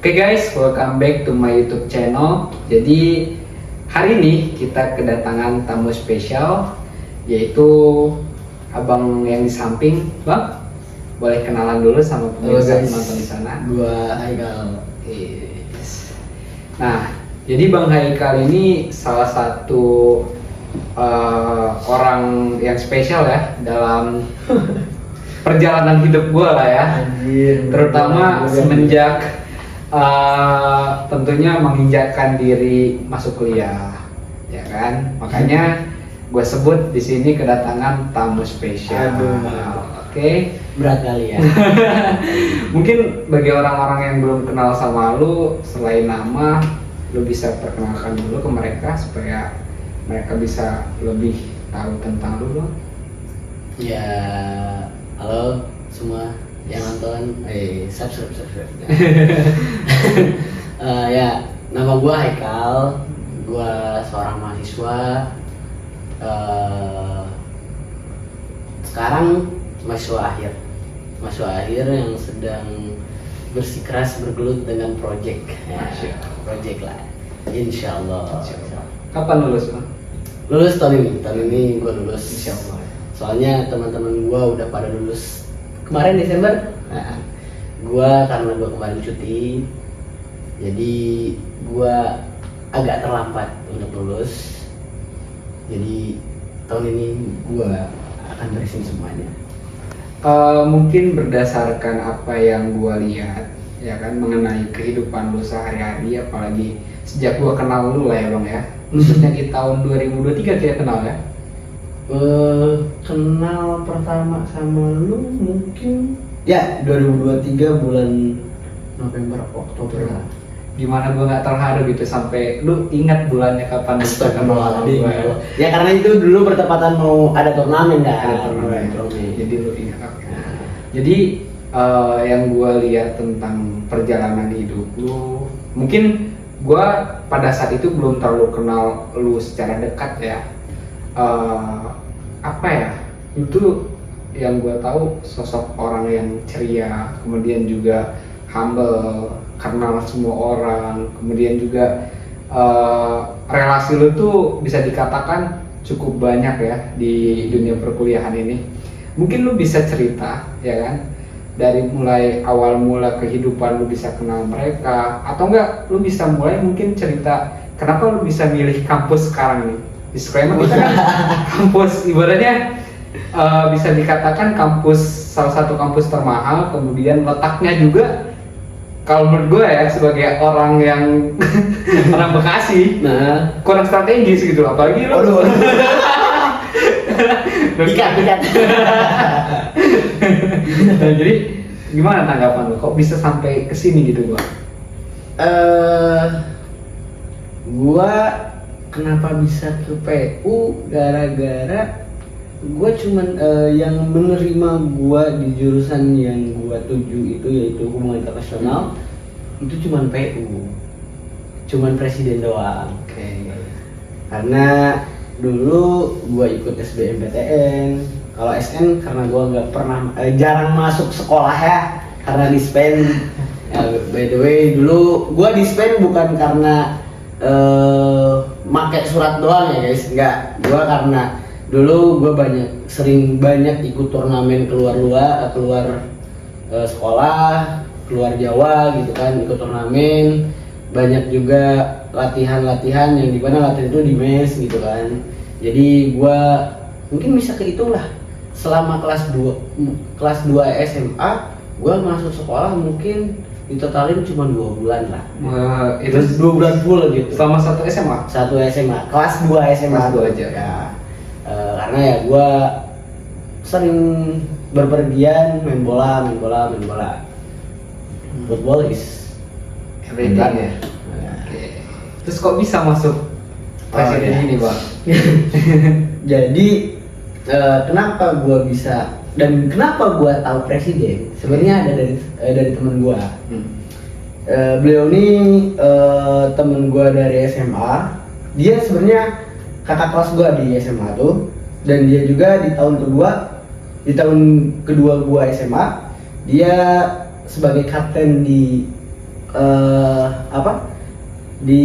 Oke guys, welcome back to my YouTube channel. Jadi hari ini kita kedatangan tamu spesial, yaitu abang yang di samping. Bang, boleh kenalan dulu sama pemirsa penonton di sana? Gua Haikal. Yes. Nah, jadi Bang Haikal ini salah satu orang yang spesial ya dalam perjalanan hidup gua lah ya. Anjir, Terutama semenjak tentunya menginjakkan diri masuk kuliah, ya kan? Makanya gue sebut di sini kedatangan tamu spesial. Oke. Berat kali ya. Mungkin bagi orang-orang yang belum kenal sama lu, selain nama, lu bisa perkenalkan dulu ke mereka supaya mereka bisa lebih tahu tentang lu. Ya, halo semua yang nonton, subscribe. Ya, nama gua Haikal. Gua seorang mahasiswa. Sekarang mahasiswa akhir yang sedang bersikeras bergelut dengan project. Ya, project lah. Insyaallah. Kapan lulus, Bang? Lulus tahun ini gua lulus. Insyaallah. Soalnya teman-teman gua udah pada lulus kemarin Desember. Nah, gua karena gua kemarin cuti, jadi gua agak terlambat untuk lulus. Jadi tahun ini gua akan beresin semuanya. Mungkin berdasarkan apa yang gua lihat, ya kan, mengenai kehidupan lu sehari-hari, apalagi sejak gua kenal lu lah ya Bang ya, khususnya di tahun 2023 kita kenal ya. Kenal pertama sama lu mungkin ya 2023 bulan November Oktober lah. Gimana gua nggak terharu gitu sampai lu ingat bulannya kapan kita kenal sama gua ya. Ya karena itu dulu bertepatan mau ada turnamen kan. Ada turnamen. Jadi lu ingat. Jadi yang gua lihat tentang perjalanan hidup lu, mungkin gua pada saat itu belum terlalu kenal lu secara dekat ya. Apa ya, itu yang gue tahu sosok orang yang ceria, kemudian juga humble, kenal semua orang, kemudian juga relasi lu tuh bisa dikatakan cukup banyak ya di dunia perkuliahan ini. Mungkin lu bisa cerita ya kan, dari mulai awal mula kehidupan lu bisa kenal mereka, atau enggak lu bisa mulai mungkin cerita kenapa lu bisa milih kampus sekarang nih. Disclaimer, kita kan kampus ibaratnya bisa dikatakan kampus, salah satu kampus termahal, kemudian letaknya juga kalau menurut gue ya sebagai orang yang orang Bekasi, nah kurang strategis gitu, apalagi lo Dikat. Nah, jadi gimana tanggapan lo, kok bisa sampai kesini gitu gua? Gua kenapa bisa ke PU gara-gara gue cuman yang menerima gue di jurusan yang gue tuju itu yaitu hubungan internasional, itu cuman PU, cuman presiden doang. Oke. Karena dulu gue ikut SBMPTN, kalau SN karena gue nggak pernah jarang masuk sekolah ya karena dispen. By the way dulu gue dispen bukan karena make surat doang ya guys, enggak. Gua karena dulu gua sering banyak ikut turnamen keluar sekolah, keluar Jawa gitu kan, ikut turnamen, banyak juga latihan yang dimana latihan itu di mes gitu kan. Jadi gua mungkin bisa kehitung lah selama kelas 2 SMA gua masuk sekolah mungkin ditotalin cuma 2 bulan lah. Itu 2 bulan full gitu. Selama satu SMA? Satu SMA, kelas 2 SMA. Kelas 2 aja ya. Karena ya gue sering berpergian main bola. Football is everything ya. Oke. Terus kok bisa masuk presiden ini Bang? Jadi kenapa gue bisa dan kenapa gue tahu presiden? Sebenarnya ada dari teman gue. Beliau ini teman gue dari SMA. Dia sebenarnya kakak kelas gue di SMA tuh, dan dia juga di tahun kedua gue SMA dia sebagai kapten di apa di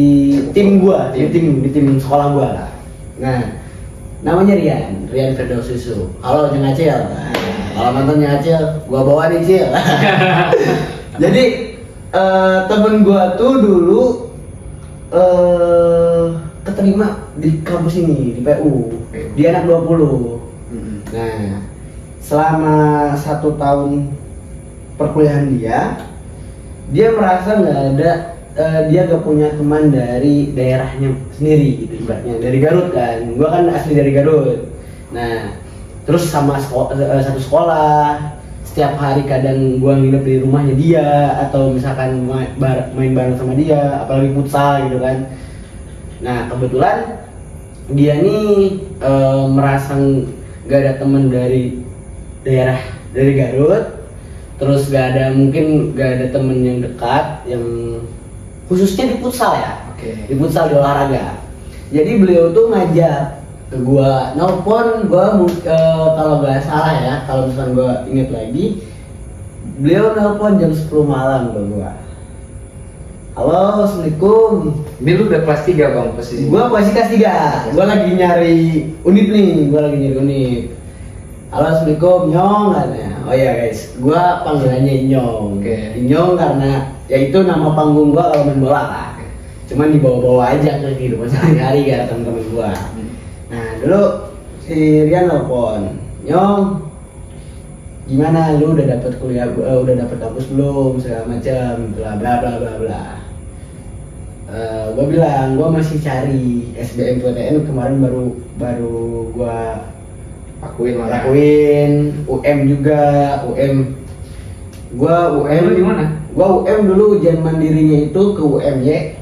tim gua, di tim sekolah gua lah. Nah, namanya Rian Firdaus Yusuf. Halo Jeng Acil. Nah, kalau nonton Jeng Acil, gua bawa nih Cil. Jadi temen gua tuh dulu keterima di kampus ini di PU. Dia anak 20. Nah, selama 1 tahun perkuliahan dia merasa nggak ada, dia gak punya teman dari daerahnya sendiri gitu, ibaratnya dari Garut kan. Gua kan asli dari Garut. Nah, terus sama satu sekolah, setiap hari kadang gua nginep di rumahnya dia atau misalkan main bareng sama dia, apalagi futsal gitu kan. Nah, kebetulan dia nih merasa gak ada teman dari daerah dari Garut, terus mungkin gak ada temen yang dekat yang khususnya di futsal ya. Di futsal, di olahraga. Jadi beliau tuh ngajak ke gua, nelpon gua kalau nggak salah ya, kalau misalkan gua inget lagi, beliau nelpon jam 10 malam ke gua. Halo, assalamualaikum. Ini lu udah kelas 3 bang posisi? Gua masih kelas 3. Gua lagi nyari unit nih, Halo, assalamualaikum, Nyong katanya. Oh iya guys, gua panggilannya Nyong. Nyong karena ya itu nama panggung gua kalau main bola lah. Cuman dibawa-bawa aja ke kehidupan sehari-hari ya teman-teman gua. Nah, dulu si Rian nelfon, Nyong, gimana lu udah dapet kuliah, udah dapet kampus belum, segala macam, bla bla bla bla bla. Gua bilang gua masih cari SBMPTN, kemarin baru gua lakuin UM juga, gua UM di mana? Gua UM dulu ujian mandirinya itu ke UMY,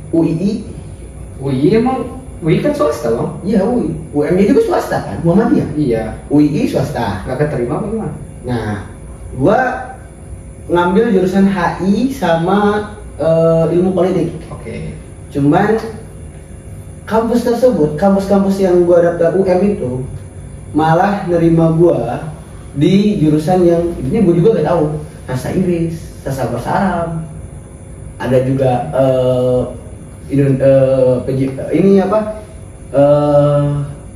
UII emang UI kan swasta bang? Iya UI, UMY juga swasta kan, Muhammadiyah. Iya. UII swasta. Gak keterima apa gimana? Nah, gua ngambil jurusan HI sama ilmu politik. Cuman kampus tersebut, kampus-kampus yang gua daftar UM itu malah nerima gua di jurusan yang ini gua juga gak tahu, bahasa Inggris, bahasa Arab, ada juga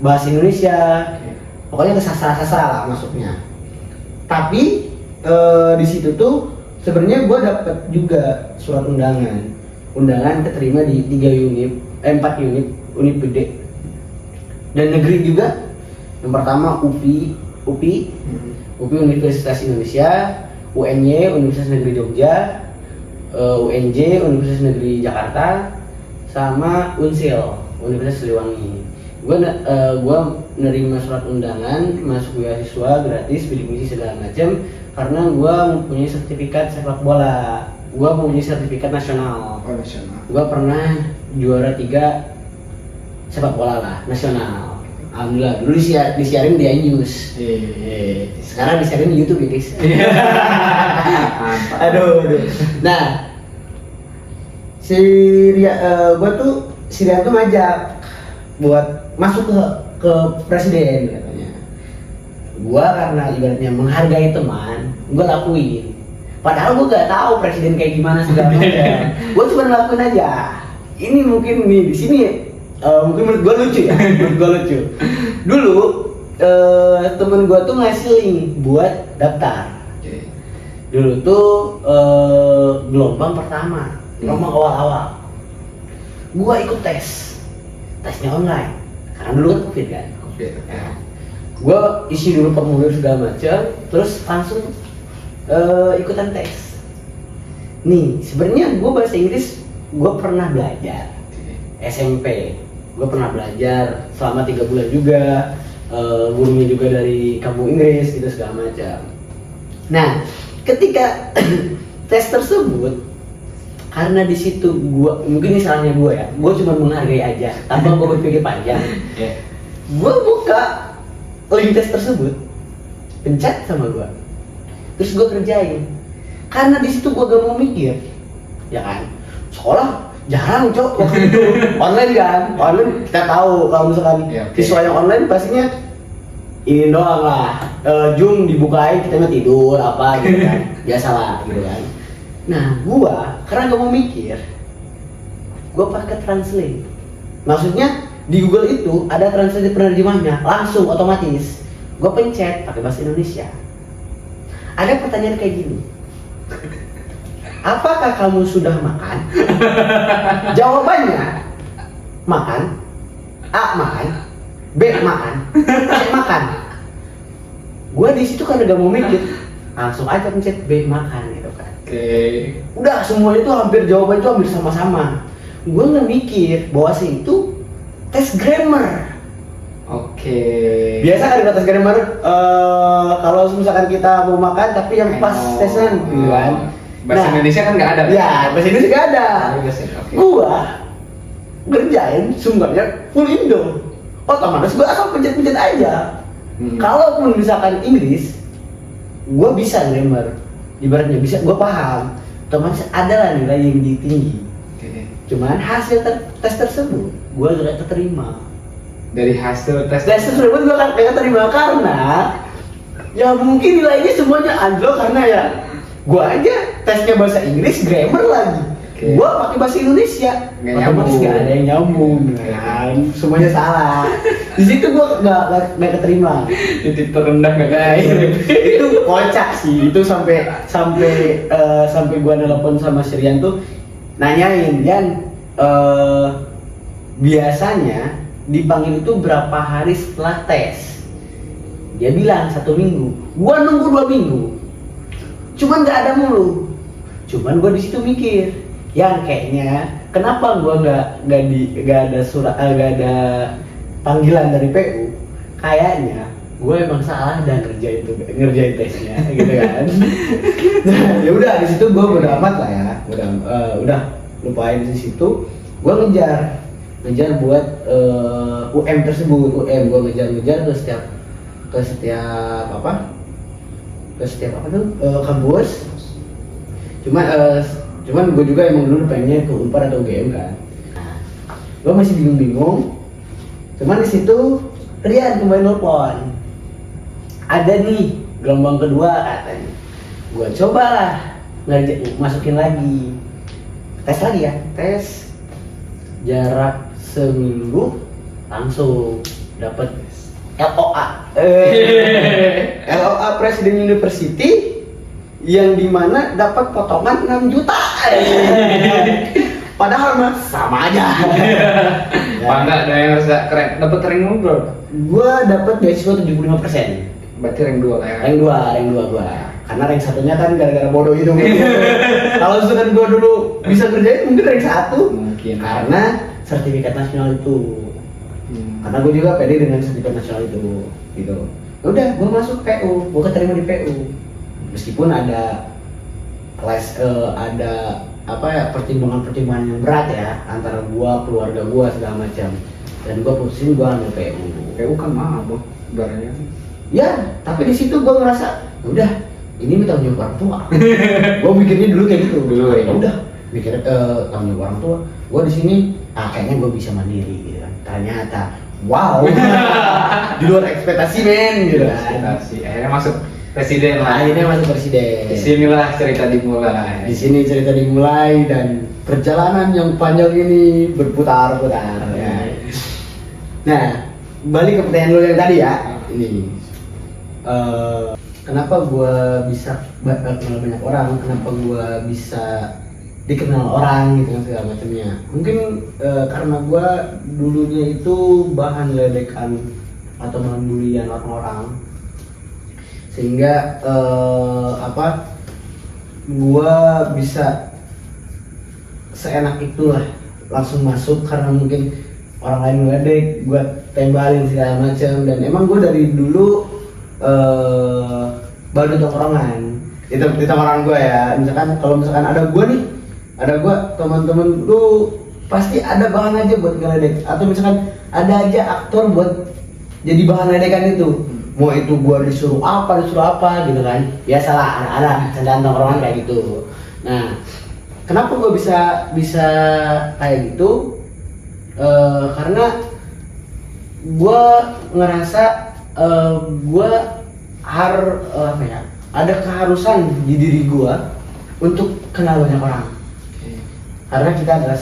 bahasa Indonesia, pokoknya ke sastra lah masuknya. Tapi di situ tuh sebenarnya gua dapat juga surat undangan keterima di 4 unit UNIPD dan negeri juga. Yang pertama UPI Universitas Indonesia, UNY Universitas Negeri Jogja, UNJ Universitas Negeri Jakarta, sama UNSIL Universitas Siliwangi. Gua nerima surat undangan masuk beasiswa gratis, bidik misi segala macam karena gua mempunyai sertifikat sepak bola. Gua mempunyai sertifikat nasional. Gua pernah juara 3 sepak bola lah nasional. Alhamdulillah, dulu disiarin di iNews. Sekarang disiarin di YouTube ya guys. Aduh. Nah, si Rian tuh ngajak buat masuk ke presiden katanya. Gua karena ibaratnya menghargai teman, gua lakuin. Padahal gua gak tahu presiden kayak gimana segala macam. Gua cuma lakuin aja. Ini mungkin nih di sini mungkin menurut gua lucu ya. Dulu temen gua tuh ngasih link buat daftar. Dulu tuh gelombang pertama, gelombang awal-awal. Gua ikut tesnya online karena dulu kan COVID kan. Gua isi dulu formulir segala macam, terus langsung ikutan tes. Nih sebenarnya gua bahasa Inggris gua pernah belajar SMP. Gue pernah belajar selama 3 bulan juga, gurunya juga dari kampung Inggris gitu segala macam. Nah, ketika tes tersebut, karena di situ gue, mungkin ini salahnya gue ya, gue cuma menghargai aja, tanpa gue berpikir panjang. Gue buka link tes tersebut, pencet sama gue, terus gue kerjain. Karena di situ gue gak mau mikir, ya kan, sekolah jarang waktu itu online kan, online kita tahu kalau misalkan siswa yang online pastinya ini doang lah, Zoom dibukain kita tidur apa gitu kan, biasalah gitu kan. Nah, gua karena gak mau mikir, gua pakai translate. Maksudnya di Google itu ada translate penerjemahnya, langsung otomatis. Gua pencet pakai bahasa Indonesia. Ada pertanyaan kayak gini. Apakah kamu sudah makan? Jawabannya makan. A makan. B makan. C makan. Gua di situ karena gak mau mikir, langsung aja pencet B makan gitu kan. Udah semuanya itu hampir jawaban itu hampir sama-sama. Gue nggak mikir bahwa sih itu tes grammar. Biasa kan kalau tes grammar, kalau misalkan kita mau makan tapi yang pas tesnya gitu kan. Bahasa Indonesia kan nggak ada. Ya, bahasa Indonesia nggak ada. Gua ngerjain sumbernya full Indo. Otomatis gua asal pencet-pencet aja. Kalaupun misalkan Inggris, gua bisa grammar. Ibaratnya bisa, gue paham. Otomatis ada lah nilai yang tinggi. Cuman hasil tes tersebut gue gak keterima. Dari hasil tes tersebut gue gak keterima karena ya mungkin nilainya semuanya anjlok karena ya gue aja tesnya bahasa Inggris, grammar lagi. Gue pakai bahasa Indonesia, otomatis gak ada yang nyambung kan, semuanya salah. Di situ gue gak keterima. Titik terendah gak Itu kocak sih. Itu sampai gue nelpon sama Sirian tuh nanyain, Yan, biasanya dipanggil itu berapa hari setelah tes? Dia bilang 1 minggu. Gue nunggu 2 minggu. Cuman gak ada mulu. Cuman gue di situ mikir, yang kayaknya kenapa gua nggak ada surat, nggak ada panggilan dari PU? Kayaknya gue emang salah dan ngerjain tesnya gitu kan. Nah, ya udah di situ gue bodo amat lah ya, udah lupain di situ. Gue ngejar buat UM tersebut. Gue ngejar ke setiap apa tuh kampus. Cuman gue juga emang dulu pengennya ke Unpar atau UGM kan. Gue masih bingung. Cuman di situ Rian kembali nelfon. Ada nih gelombang kedua katanya. Gue cobalah masukin lagi. Tes lagi ya. Tes jarak seminggu langsung dapat LOA. LOA Presiden University yang dimana dapat potongan 6 juta. Padahal mah sama aja. Bangga ada yang harus keren. Dapat rank berapa? Gua dapat beasiswa 75%. Berarti rank 2 lah ya. Rank 2 gua. Karena rank 1-nya kan gara-gara bodoh itu. Kalau misalkan gua dulu bisa kerjain mungkin rank 1. Mungkin. Karena sertifikat nasional itu. Karena gua juga pede dengan sertifikat nasional itu gitu. Udah, gua masuk PU, gua keterima di PU. Meskipun ada pertimbangan yang berat ya antara gua, keluarga gua segala macam, dan gua putusin gua ambil PU. PU kan mahal bang, barangnya. Ya, tapi di situ gua ngerasa udah ini tanggung jawab orang tua. Gua mikirnya dulu kayak gitu. Ya udah, mikir tanggung jawab orang tua. Gua di sini, kayaknya gua bisa mandiri gitu kan. Ternyata, wow, di luar ekspektasi men gitu kan. Akhirnya masuk presiden lah. Akhirnya masuk presiden. Disinilah cerita dimulai. Di sini cerita dimulai dan perjalanan yang panjang ini berputar-putar. Ya. Nah, balik ke pertanyaan lo yang tadi ya. Ini, kenapa gue bisa kenal banyak orang? Kenapa gue bisa dikenal orang gitu kan segala macamnya? Mungkin karena gue dulunya itu bahan ledekan atau bahan bulian orang-orang. Sehingga gua bisa seenak itulah langsung masuk karena mungkin orang lain ngeledek, gua tembalin segala macam. Dan emang gua dari dulu baru tongkrongan itu tongkrongan gua ya. Misalkan kalau misalkan ada gua teman-teman lu pasti ada bahan aja buat ngeledek, atau misalkan ada aja aktor buat jadi bahan ledekan itu. Mau itu gua disuruh apa gitu kan, biasalah ada candaan tongkrongan kayak gitu. Nah, kenapa gua bisa kayak gitu? Karena gua ngerasa gua ada keharusan di diri gua untuk kenal banyak orang. Karena kita adalah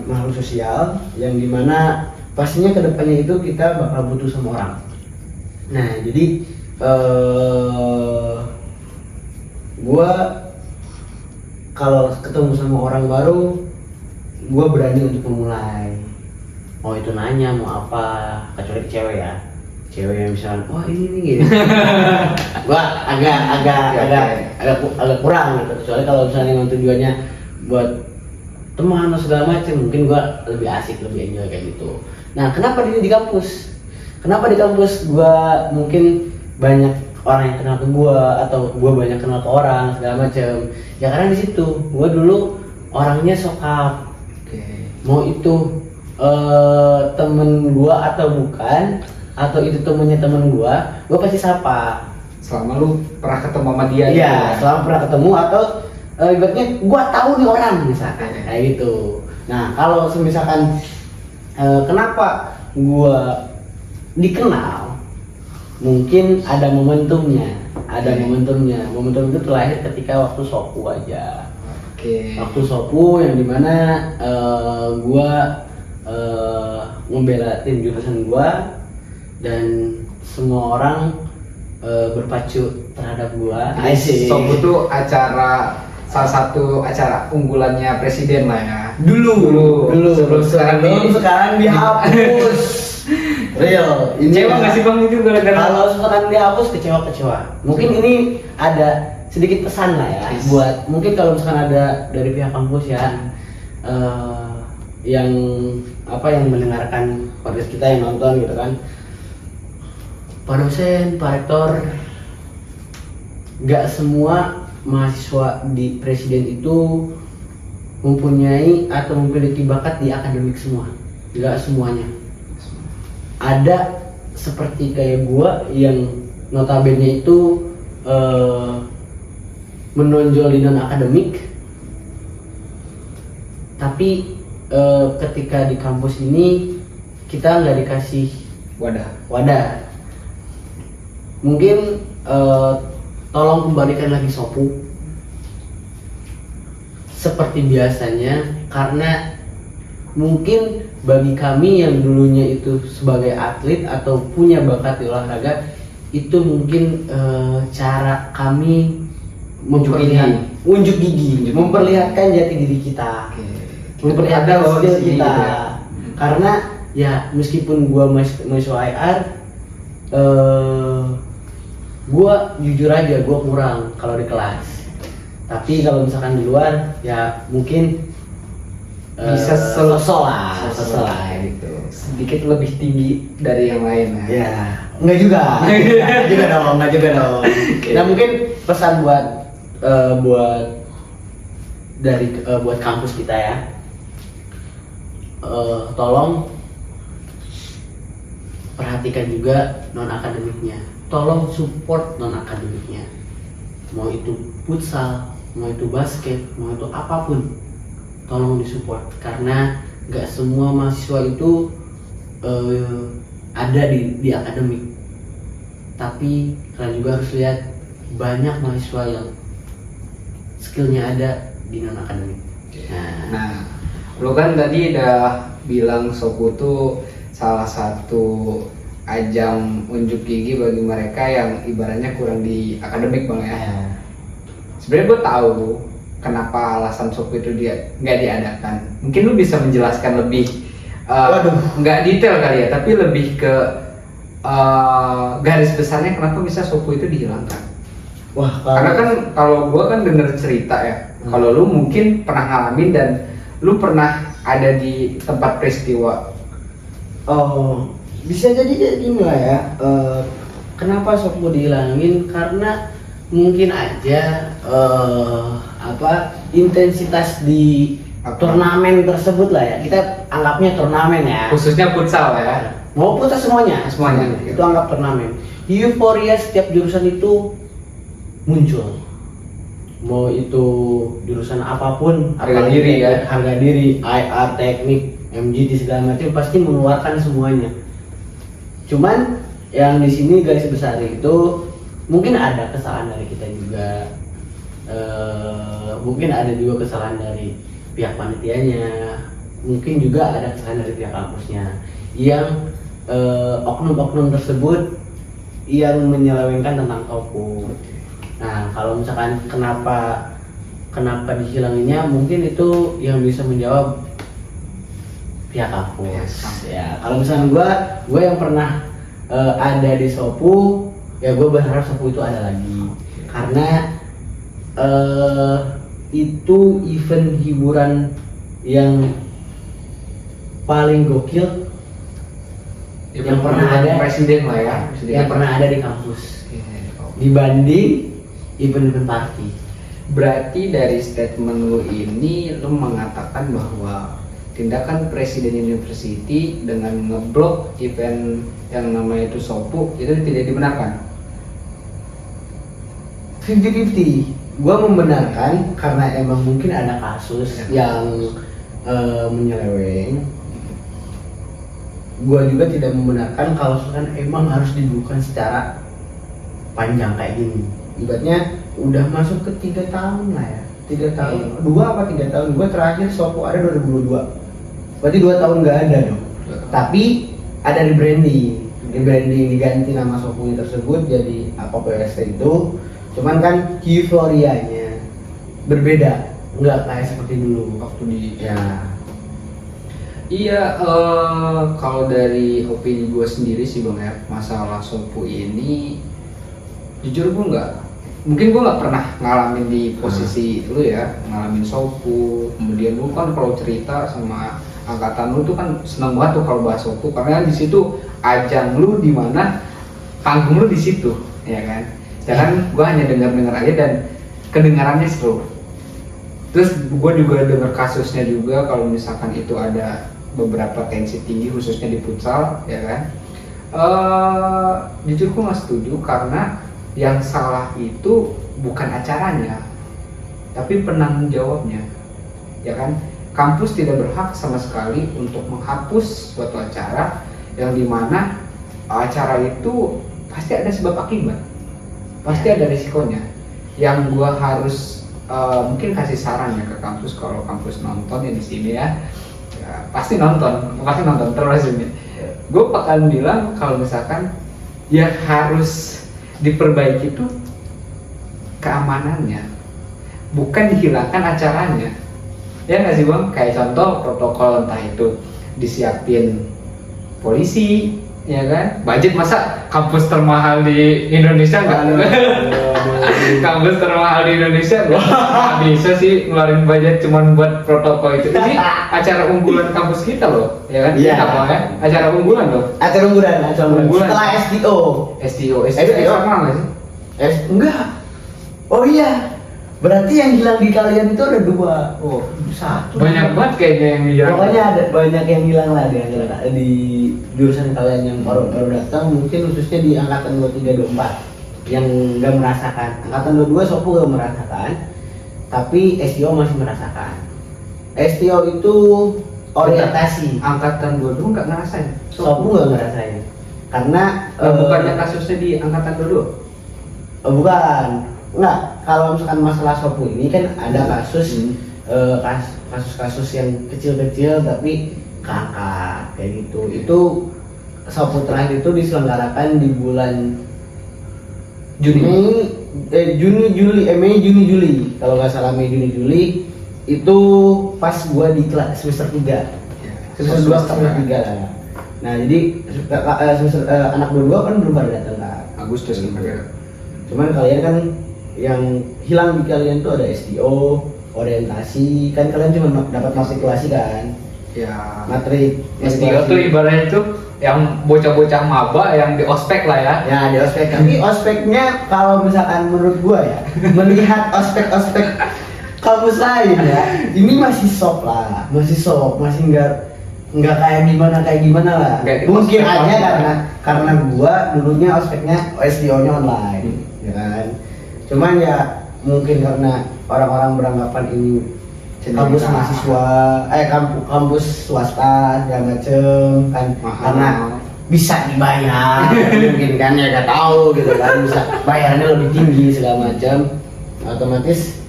makhluk sosial yang dimana pastinya kedepannya itu kita bakal butuh sama orang. Nah jadi gue kalau ketemu sama orang baru, gue berani untuk memulai. Oh itu nanya mau apa, kecuali cewek ya, cewek yang misalnya, wah ini nih gitu. Gue agak kurang gitu. Kecuali kalau misalnya yang tujuannya buat teman atau segala macam, mungkin gue lebih asik, lebih enjoy kayak gitu. Nah kenapa di kampus? Kenapa di kampus gue mungkin banyak orang yang kenal ke gue atau gue banyak kenal ke orang segala macam? Ya karena di situ gue dulu orangnya sokap. Mau itu temen gue atau bukan, atau itu temennya temen gue pasti sapa. Selama lu pernah ketemu sama dia? Iya, selama pernah ketemu atau ibaratnya gue tahu nih orang misalkan kayak gitu. Nah kalau misalkan kenapa gue dikenal, mungkin ada momentumnya. Momentum itu terlahir ketika waktu sopu aja. Waktu sopu yang dimana gua membela tim jurusan gua dan semua orang berpacu terhadap gua. Sopu tuh salah satu acara unggulannya presiden lah ya. Dulu. Sekarang dihapus. Real. Kecewa nggak sih bang itu gara-gara? Kalau sekarang dihapus kecewa. Mungkin ini ada sedikit pesan lah ya buat mungkin kalau misalkan ada dari pihak kampus ya yang mendengarkan podcast kita yang nonton gitu kan, Pak dosen, Pak rektor, nggak semua mahasiswa di presiden itu mempunyai atau memiliki bakat di akademik semua, nggak semuanya. Ada seperti kayak gua yang notabene itu menonjol di non akademik, tapi ketika di kampus ini kita nggak dikasih wadah. Mungkin tolong kembalikan lagi sopu seperti biasanya, karena mungkin bagi kami yang dulunya itu sebagai atlet atau punya bakat di olahraga, itu mungkin cara kami unjuk gigi, memperlihatkan jati diri kita, memperlihatkan skill kita. Karena ya meskipun gua mahasiswa IR, gua jujur aja gua kurang kalau di kelas. Tapi kalau misalkan di luar ya mungkin bisa sosok lah gitu, sedikit lebih tinggi dari yang lain ya. Enggak juga dong. Nah mungkin pesan buat buat kampus kita ya, tolong perhatikan juga non akademiknya, tolong support non akademiknya, mau itu futsal, mau itu basket, mau itu apapun, tolong disupport. Karena nggak semua mahasiswa itu ada di akademik, tapi kalian juga harus lihat banyak mahasiswa yang skillnya ada di non akademik. Nah, lu kan tadi udah bilang Sopu tuh salah satu ajang unjuk gigi bagi mereka yang ibaratnya kurang di akademik bang ya. Sebenarnya gue tahu kenapa alasan Sopu itu dia nggak diadakan. Mungkin lu bisa menjelaskan lebih, nggak detail kali ya, tapi lebih ke garis besarnya kenapa bisa Sopu itu dihilangkan. Karena kan kalau gue kan denger cerita ya, kalau lu mungkin pernah ngalamin dan lu pernah ada di tempat peristiwa. Oh, bisa jadi kayak gini lah ya. Kenapa Sopu dihilangin? Karena mungkin aja intensitas di turnamen tersebut lah ya, kita anggapnya turnamen ya, khususnya futsal ya, mau futsal semuanya itu anggap turnamen. Euforia setiap jurusan itu muncul, mau itu jurusan apapun, harga diri, IR, teknik, MGT segala macam pasti mengeluarkan semuanya. Cuman yang di sini garis besar itu mungkin ada kesalahan dari kita juga, mungkin ada juga kesalahan dari pihak panitianya, mungkin juga ada kesalahan dari pihak kampusnya yang oknum-oknum tersebut yang menyelewengkan tentang tofu. Nah, kalau misalkan kenapa dihilanginya, mungkin itu yang bisa menjawab pihak kampus. Ya, kalau misalkan gue yang pernah ada di Sopu, ya gue berharap Sopu itu ada lagi, karena itu event hiburan yang paling gokil yang pernah ada presiden lah ya, yang pernah ada di kampus dibanding event party. Berarti dari statement lu ini lu mengatakan bahwa tindakan presiden university dengan ngeblok event yang namanya itu Sopu itu tidak dibenarkan. 50-50, gue membenarkan karena emang mungkin ada kasus yang menyeleweng. Gue juga tidak membenarkan kalau misalkan emang harus dibuka secara panjang kayak gini. Ibaratnya udah masuk ke 3 tahun lah ya, 3 tahun, 3 tahun. Gue terakhir Sopu ada 2022, berarti 2 tahun nggak ada dong. Tapi ada rebranding diganti nama Sopu tersebut jadi apa PST itu. Cuman kan euforianya berbeda, nggak kayak seperti dulu waktu di ya. Iya, kalau dari opini gue sendiri sih Bang ya, masalah Sopu ini jujur gue mungkin gue nggak pernah ngalamin di posisi itu ya, ngalamin Sopu. Kemudian lu kan kalau cerita sama angkatan lu tuh kan seneng banget tuh kalau bahas Sopu, karena di situ ajang lu di mana panggung lu di situ, ya kan. Jangan gue hanya dengar aja dan kedengarannya seru. Terus gue juga dengar kasusnya juga kalau misalkan itu ada beberapa tensi tinggi khususnya di futsal, ya kan. Jujur gue nggak setuju karena yang salah itu bukan acaranya, tapi penanggung jawabnya, ya kan. Kampus tidak berhak sama sekali untuk menghapus suatu acara yang dimana acara itu pasti ada sebab akibat, pasti ada risikonya. Yang gua harus mungkin kasih saran ya ke kampus, kalau kampus nonton ya di sini ya pasti nonton terus ini. Gue bakal bilang kalau misalkan ya harus diperbaiki itu keamanannya, bukan dihilangkan acaranya. Ya nggak sih Bang? Kayak contoh protokol entah itu disiapin polisi, ya kan? Budget masa kampus termahal di Indonesia nggak? Kampus termahal di Indonesia nggak bisa sih ngeluarin budget cuman buat protokol itu. Ini acara unggulan kampus kita loh, ya kan? Iya. Ya? Acara unggulan loh. Acara unggulan. Setelah STO sama nggak sih? Enggak. Oh iya. Berarti yang hilang di kalian itu ada 2. Oh, 1. banyak banget kayaknya yang hilang. Pokoknya ada banyak yang hilang lah di jurusan kalian yang baru datang, mungkin khususnya di angkatan 23 24 yang nggak merasakan. Angkatan 22 Sopu nggak merasakan, tapi STO masih merasakan. STO itu orientasi. Angkatan 22 nggak ngerasain. Sopu nggak ngerasain karena bukannya kasusnya di angkatan 22? Bukan. Enggak, kalau misalkan masalah Sopu ini kan ada kasus kasus-kasus yang kecil-kecil tapi keangkat kayak gitu. Itu Sopu terakhir itu diselenggarakan di bulan Mei Juni Juli kalau nggak salah, Mei Juni Juli itu pas gua di kelas semester 3 semester 2 semester 3 lah. Nah jadi anak berdua kan belum pada datang kan, Agustus gitu. Cuman kalian kan yang hilang di kalian tuh ada STO, orientasi, kan kalian cuma dapat matrikulasi kan? Ya. Matrik. STO tuh ibaratnya itu yang bocah-bocah maba yang di ospek lah ya. Ya di ospek. Tapi ospeknya kalau misalkan menurut gua ya, melihat ospek kampus lain ya, ini masih soft lah, masih nggak kayak gimana lah. Mungkin aja karena gua dulunya ospeknya STO-nya online, ya kan. Cuman ya mungkin karena orang-orang beranggapan ini kampus mahasiswa, kampus swasta segala macem kan, karena bisa dibayar, mungkin kan ya nggak tahu gitu kan, bisa bayarnya lebih tinggi segala macam, otomatis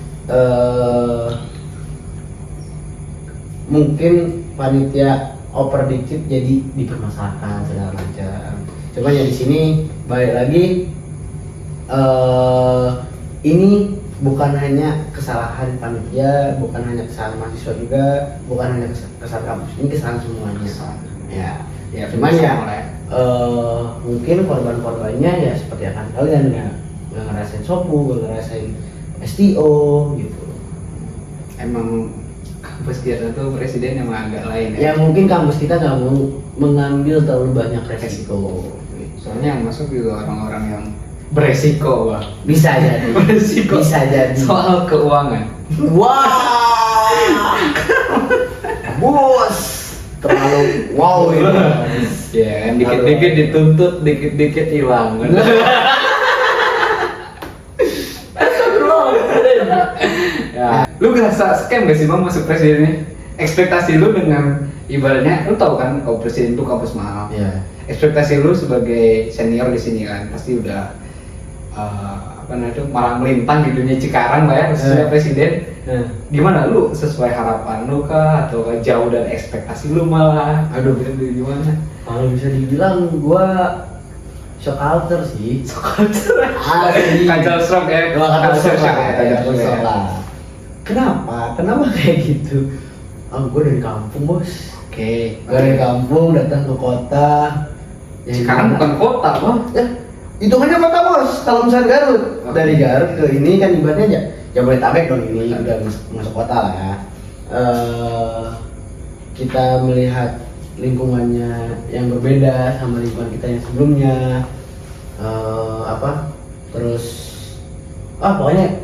mungkin panitia oper dikit jadi dipermasalahkan segala macam. Cuma ya di sini balik lagi, ini bukan hanya kesalahan panitia, bukan hanya kesalahan mahasiswa juga, bukan hanya kesalahan kampus, ini kesalahan semuanya. Ya cuman ya mungkin korban-korbannya ya seperti akan kalian nggak ngerasain sopu, nggak ngerasain STO gitu. Emang kampus kita tuh presiden emang agak lain ya. Ya mungkin kampus kita nggak mau mengambil terlalu banyak resiko. Soalnya yang masuk juga orang-orang yang beresiko, Bang. Bisa jadi. Beresiko. Bisa jadi. Soal keuangan. Wah, bos, terlalu wow ini. Ya kan dikit-dikit dituntut, dikit-dikit hilang. Ya, lu ngerasa scam gak sih Bang masuk presidennya? Ekspektasi lu dengan ibaratnya, lu tahu kan kalau presiden itu kampus mahal. Iya. Ekspektasi lu sebagai senior di sini kan pasti udah apa namanya itu malang melintang di dunia Cikarang lah ya khususnya presiden. Gimana lu sesuai harapan lu kah atau jauh dari ekspektasi lu malah? Aduh gimana? Kalau bisa dibilang gua shock culture sih. Asli. Kacau stroke ya. Kacau stroke ya. lah. Kenapa kayak gitu? Gue dari kampung bos. Oke. Gue dari kampung datang ke kota. Sekarang bukan kota Bang. Itu hanya kota bos. Kalau misalnya Garut, dari Garut ke ini kan ibaratnya aja Jabodetabek dong, ini udah masuk kota lah ya. Kita melihat lingkungannya yang berbeda sama lingkungan kita yang sebelumnya. Terus pokoknya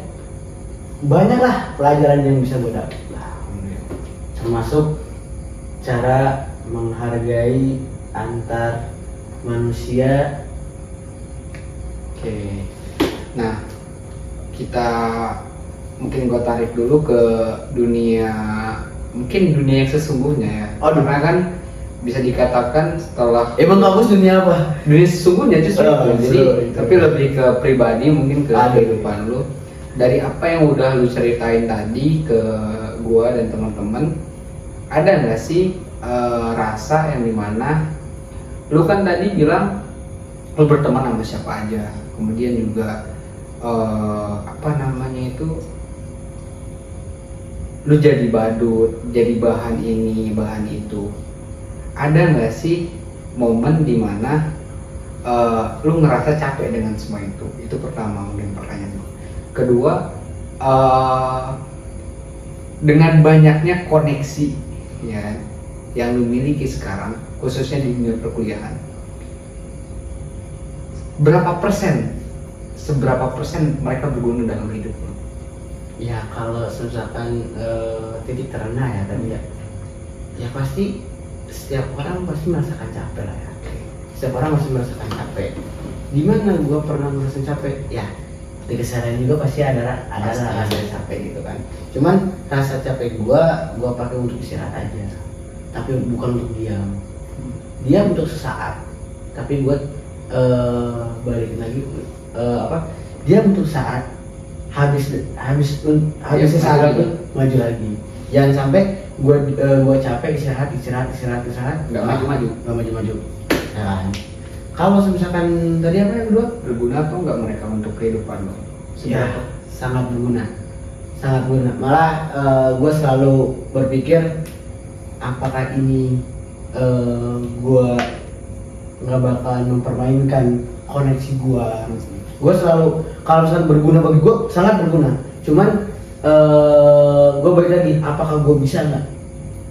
banyak lah pelajaran yang bisa gue dapat lah, termasuk cara menghargai antar manusia. Oke. Nah, kita mungkin gue tarik dulu ke dunia yang sesungguhnya ya. Karena kan bisa dikatakan setelah Emang kampus dunia apa? dunia sesungguhnya justru itu. tapi lebih ke pribadi mungkin ke kehidupan lu. Dari apa yang udah lu ceritain tadi ke gua dan teman-teman, ada nggak sih rasa yang dimana lu kan tadi bilang lu berteman sama siapa aja, kemudian juga lu jadi badut, jadi bahan ini bahan itu. Ada nggak sih momen dimana lu ngerasa capek dengan semua itu? Itu pertama mungkin pertanyaan lu. Kedua, dengan banyaknya koneksi ya yang lu miliki sekarang, khususnya di dunia perkuliahan, seberapa persen mereka berguna dalam hidup lu? Ya kalau misalkan titik terendah ya tadi ya pasti setiap orang pasti merasakan capek lah ya. Setiap orang pasti merasakan capek. Gimana gua pernah merasakan capek? Ya di keseharian juga pasti ada rasa capek gitu kan. Cuman rasa capek gua pakai untuk istirahat aja. Tapi bukan untuk diam untuk sesaat. Tapi gua balik lagi diam untuk saat, habis sesaat itu maju lagi. Jangan sampai gua capek istirahat nggak maju ya kan. Kalau misalkan tadi apa yang kedua, Berguna atau nggak mereka untuk kehidupan lo? ya sangat berguna malah gue selalu berpikir apakah ini gue nggak bakalan mempermainkan koneksi gue selalu kalau misalkan berguna bagi gue sangat berguna, cuman gue balik lagi apakah gue bisa nggak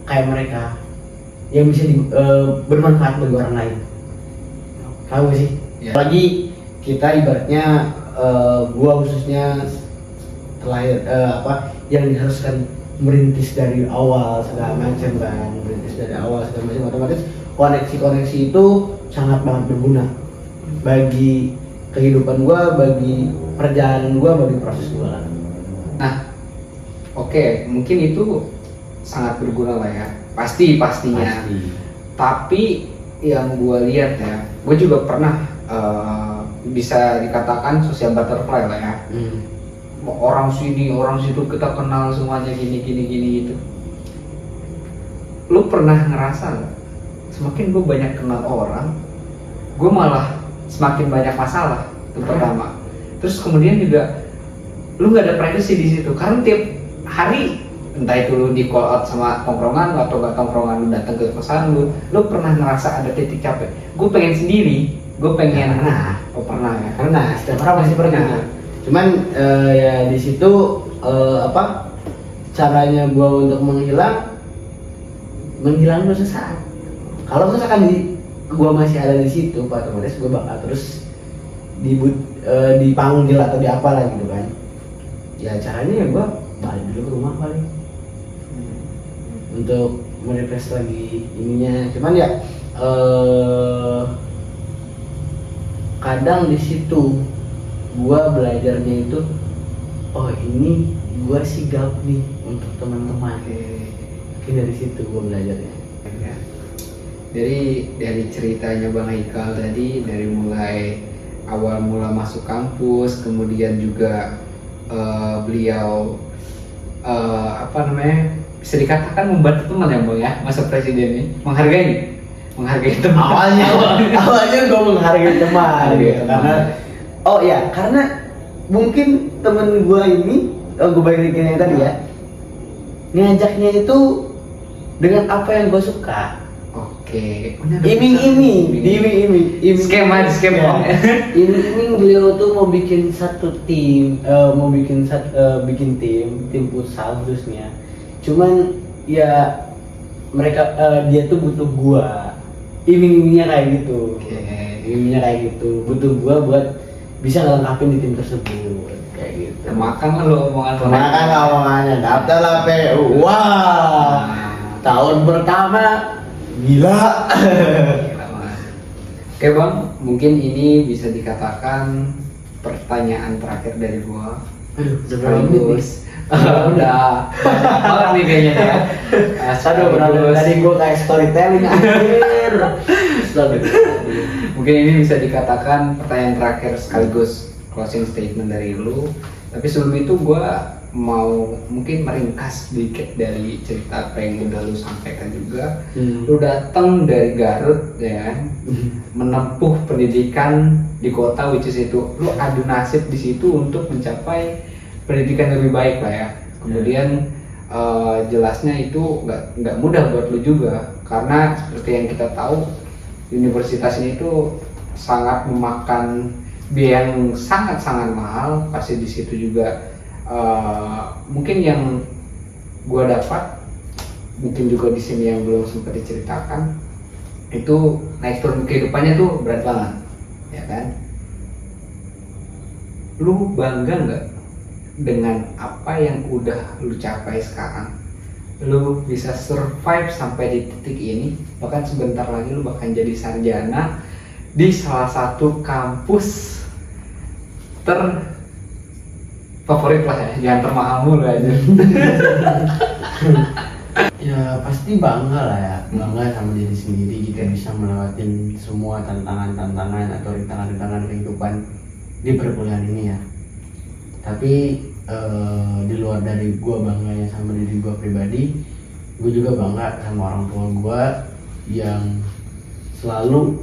kayak mereka yang bisa bermanfaat bagi orang lain. Tahu sih Ya. Apalagi kita ibaratnya gua khususnya terlahir yang diharuskan merintis dari awal segala macam kan, otomatis koneksi itu sangat banget berguna bagi kehidupan gua, bagi perjalanan gua, bagi proses gua lah. Nah, oke, mungkin itu sangat berguna lah ya, pastinya. Tapi yang gue lihat ya, gue juga pernah bisa dikatakan social butterfly lah ya. orang sini orang situ kita kenal semuanya gini gitu. Lu pernah ngerasa nggak semakin gue banyak kenal orang, gue malah semakin banyak masalah? Itu pertama. Terus kemudian juga lu nggak ada privacy di situ karena tiap hari entah itu lu di call out sama tongkrongan lu atau gak tongkrongan lu datang ke kosan lu pernah ngerasa ada titik capek? Gue pengen sendiri, gue pengen. Pernah ya? Pernah, setiap orang pasti pernah. Cuman ya di situ caranya gue untuk menghilang itu sesaat. Kalau misalkan gue masih ada di situ, otomatis gue bakal terus dipanggil atau diapa lah gitu kan. Ya caranya ya gue balik dulu ke rumah paling untuk merefresh lagi ininya. Cuman ya kadang di situ gue belajarnya itu, oh ini gue sigap nih untuk teman-teman. Mungkin dari situ gue belajarnya. Jadi dari ceritanya Bang Haikal tadi, dari mulai awal mula masuk kampus, kemudian juga beliau bisa dikatakan membantu teman ya Bang ya, masa presiden ini menghargai teman. Awalnya gue menghargai teman gitu. Karena mungkin temen gue ini, gue balik lagi yang tadi ya, ngajaknya itu dengan apa yang gue suka. Oke. Iming-iming. Skema. Iming-iming beliau tuh mau bikin satu tim, bikin tim futsal khususnya. Cuman ya mereka dia tuh butuh gua. Iming-imingnya kayak gitu. Iming-imingnya kayak gitu. Butuh gua buat bisa ngelengkapin di tim tersebut kayak gitu. Makan lo omongannya. Daftar lah PU. Wah. Tahun pertama gila. Oke Bang, mungkin ini bisa dikatakan pertanyaan terakhir dari gua. Udah berapa menit nih? Udah banyak banget nih kayaknya ya. Tadi gua kayak storytelling anjir. Mungkin ini bisa dikatakan pertanyaan terakhir sekaligus closing statement dari lu. Tapi sebelum itu gua mau mungkin meringkas sedikit dari cerita apa yang udah lu sampaikan juga. Lu datang dari Garut ya kan, menempuh pendidikan di kota which is itu lu adu nasib di situ untuk mencapai pendidikan yang lebih baik lah ya. Kemudian jelasnya itu nggak mudah buat lu juga karena seperti yang kita tahu universitas ini itu sangat memakan biaya yang sangat mahal. Pasti di situ juga mungkin yang gua dapat, mungkin juga di sini yang belum sempat diceritakan, itu naik turun kehidupannya tuh berat banget, ya kan? Lu bangga nggak dengan apa yang udah lu capai sekarang? Lu bisa survive sampai di titik ini, bahkan sebentar lagi lu bakal jadi sarjana di salah satu kampus favorit lah ya, jangan termahal mulu aja. Ya pasti bangga lah ya, bangga sama diri sendiri kita bisa melewatin semua tantangan atau rintangan kehidupan di perkuliahan ini ya. Tapi di luar dari gue bangganya sama diri gue pribadi, gue juga bangga sama orang tua gue yang selalu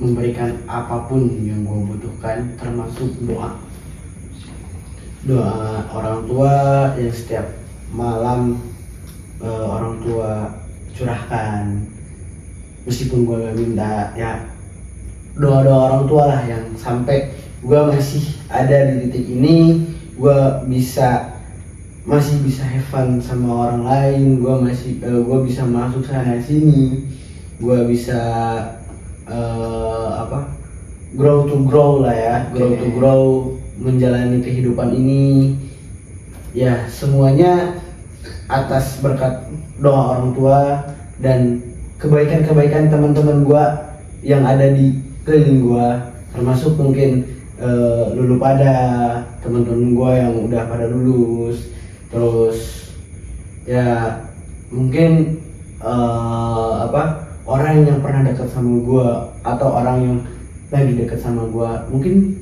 memberikan apapun yang gue butuhkan, termasuk doa orang tua yang setiap malam orang tua curahkan, meskipun gue gak minta ya, doa orang tua lah yang sampai gue masih ada di titik ini, gue masih bisa have fun sama orang lain, gue bisa masuk sana sini, gue bisa grow to grow lah ya, to grow menjalani kehidupan ini ya, semuanya atas berkat doa orang tua dan kebaikan teman-teman gua yang ada di keliling gua, termasuk mungkin lulu pada teman-teman gua yang udah pada lulus, terus ya mungkin orang yang pernah dekat sama gua atau orang yang lagi dekat sama gua, mungkin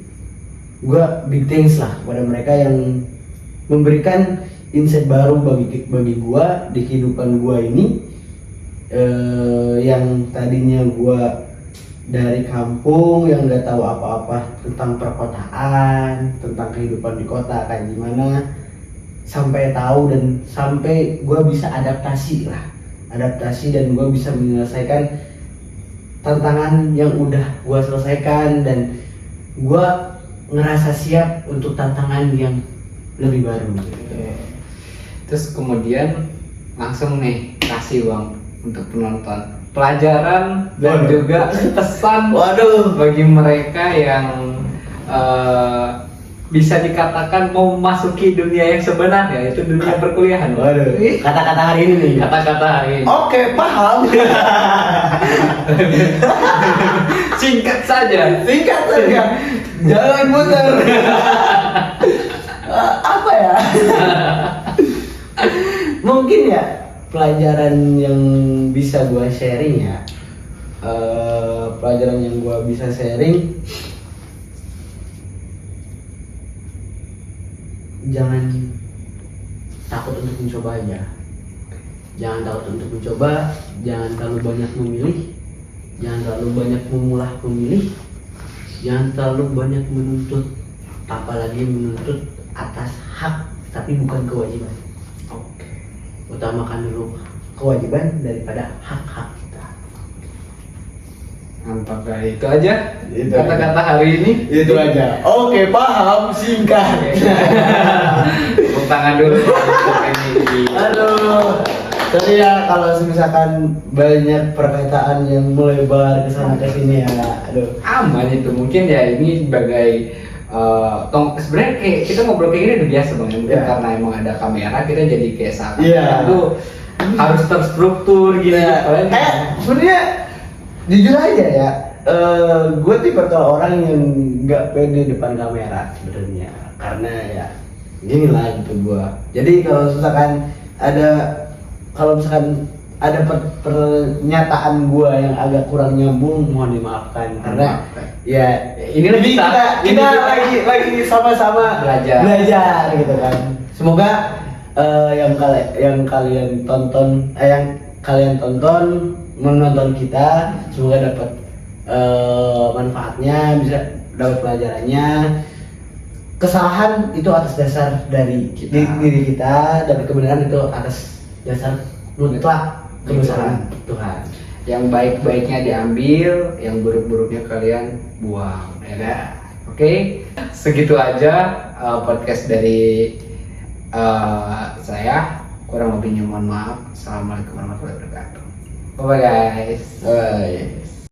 gue big thanks lah kepada mereka yang memberikan insight baru bagi gue di kehidupan gue ini. Yang tadinya gue dari kampung yang nggak tahu apa-apa tentang perkotaan, tentang kehidupan di kota kayak gimana, sampai tahu dan sampai gue bisa adaptasi dan gue bisa menyelesaikan tantangan yang udah gue selesaikan, dan gue ngerasa siap untuk tantangan yang lebih baru. Terus kemudian langsung nih kasih Bang untuk penonton pelajaran dan juga pesan bagi mereka yang bisa dikatakan mau memasuki dunia yang sebenarnya, yaitu dunia perkuliahan. Kata-kata hari ini nih. Kata-kata hari ini. Oke, paham. Singkat saja. Jangan muter. Apa ya? Mungkin ya pelajaran yang bisa gua sharing ya. Pelajaran yang gua bisa sharing, jangan takut untuk mencoba aja. Jangan takut untuk mencoba, jangan terlalu banyak memilih, jangan terlalu banyak memilih, jangan terlalu banyak menuntut, apalagi menuntut atas hak tapi bukan kewajiban. Utamakan dulu kewajiban daripada hak-hak kita. Mantap, itu aja kata-kata hari ini. Itu aja. Oke, paham, singkat. Tepuk tangan dulu. Aduh. Sorry ya kalau misalkan banyak perkataan yang melebar ke sana ke sini ya. Aduh. Aman itu, mungkin ya ini sebagai sebenarnya kayak kita ngobrol kayak gini udah biasa Bang. Mungkin karena emang ada kamera kita jadi kayak saat itu harus terstruktur gitu. Sebenarnya jujur aja ya, gue tipe orang yang nggak pede depan kamera sebenarnya, karena ya gini lah gitu gue. Jadi kalau misalkan ada pernyataan gue yang agak kurang nyambung, mohon dimaafkan karena ya ini kita lagi sama-sama belajar gitu kan. Semoga yang kalian tonton menonton kita, semoga dapat manfaatnya, bisa dapat pelajarannya. Kesalahan itu atas dasar dari diri kita, dan kebenaran itu atas dasar mutlak kebesaran Tuhan. Yang baik-baiknya diambil, yang buruk-buruknya kalian buang, ya kan? Oke, segitu aja podcast dari saya. Kurang lebihnya mohon maaf. Assalamualaikum warahmatullahi wabarakatuh. Bye guys. Bye.